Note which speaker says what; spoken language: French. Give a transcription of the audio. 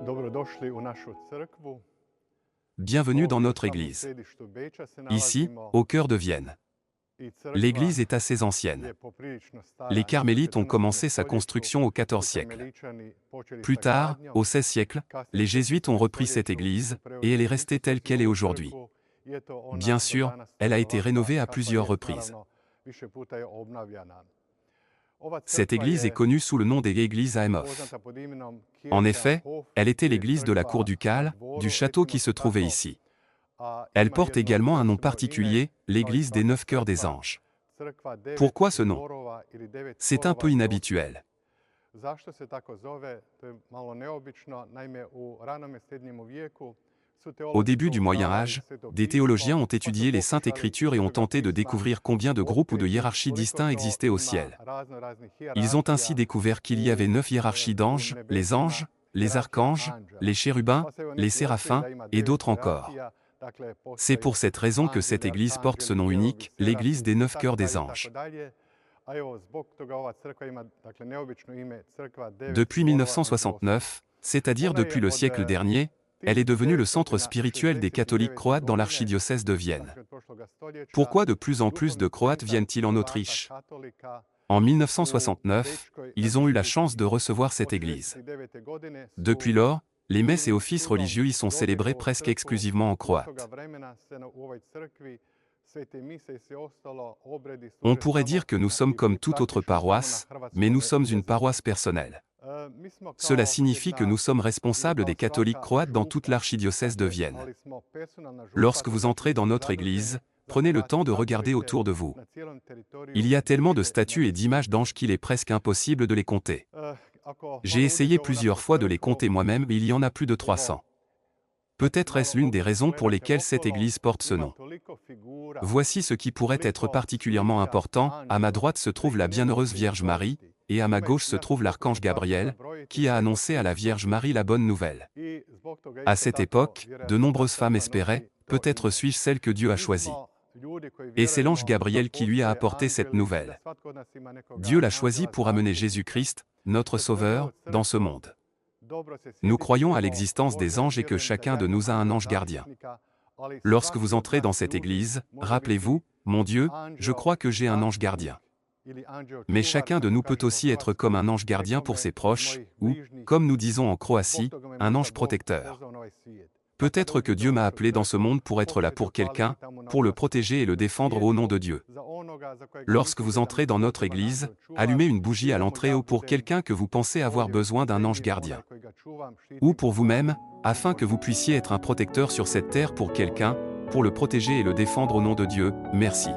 Speaker 1: Dobrodošli u našu crkvu.
Speaker 2: Bienvenue dans notre église. Ici, au cœur de Vienne. L'église est assez ancienne. Les carmélites ont commencé sa construction au XIVe siècle. Plus tard, au XVIe siècle, les jésuites ont repris cette église, et elle est restée telle qu'elle est aujourd'hui. Bien sûr, elle a été rénovée à plusieurs reprises. Cette église est connue sous le nom des églises Aemhof. En effet, elle était l'église de la cour ducale, du château qui se trouvait ici. Elle porte également un nom particulier, l'église des 9 cœurs des anges. Pourquoi ce nom? C'est un peu inhabituel. Au début du Moyen Âge, des théologiens ont étudié les Saintes Écritures et ont tenté de découvrir combien de groupes ou de hiérarchies distincts existaient au ciel. Ils ont ainsi découvert qu'il y avait 9 hiérarchies d'anges, les archanges, les chérubins, les séraphins, et d'autres encore. C'est pour cette raison que cette église porte ce nom unique, l'église des 9 cœurs des anges. Depuis 1969, c'est-à-dire depuis le siècle dernier, elle est devenue le centre spirituel des catholiques croates dans l'archidiocèse de Vienne. Pourquoi de plus en plus de Croates viennent-ils en Autriche? En 1969, ils ont eu la chance de recevoir cette église. Depuis lors, les messes et offices religieux y sont célébrés presque exclusivement en croate. On pourrait dire que nous sommes comme toute autre paroisse, mais nous sommes une paroisse personnelle. Cela signifie que nous sommes responsables des catholiques croates dans toute l'archidiocèse de Vienne. Lorsque vous entrez dans notre église, prenez le temps de regarder autour de vous. Il y a tellement de statues et d'images d'anges qu'il est presque impossible de les compter. J'ai essayé plusieurs fois de les compter moi-même et il y en a plus de 300. Peut-être est-ce l'une des raisons pour lesquelles cette église porte ce nom. Voici ce qui pourrait être particulièrement important, à ma droite se trouve la bienheureuse Vierge Marie, et à ma gauche se trouve l'archange Gabriel, qui a annoncé à la Vierge Marie la bonne nouvelle. À cette époque, de nombreuses femmes espéraient, peut-être suis-je celle que Dieu a choisie. Et c'est l'ange Gabriel qui lui a apporté cette nouvelle. Dieu l'a choisi pour amener Jésus-Christ, notre Sauveur, dans ce monde. Nous croyons à l'existence des anges et que chacun de nous a un ange gardien. Lorsque vous entrez dans cette église, rappelez-vous, mon Dieu, je crois que j'ai un ange gardien. Mais chacun de nous peut aussi être comme un ange gardien pour ses proches, ou, comme nous disons en Croatie, un ange protecteur. Peut-être que Dieu m'a appelé dans ce monde pour être là pour quelqu'un, pour le protéger et le défendre au nom de Dieu. Lorsque vous entrez dans notre église, allumez une bougie à l'entrée ou pour quelqu'un que vous pensez avoir besoin d'un ange gardien. Ou pour vous-même, afin que vous puissiez être un protecteur sur cette terre pour quelqu'un, pour le protéger et le défendre au nom de Dieu, merci.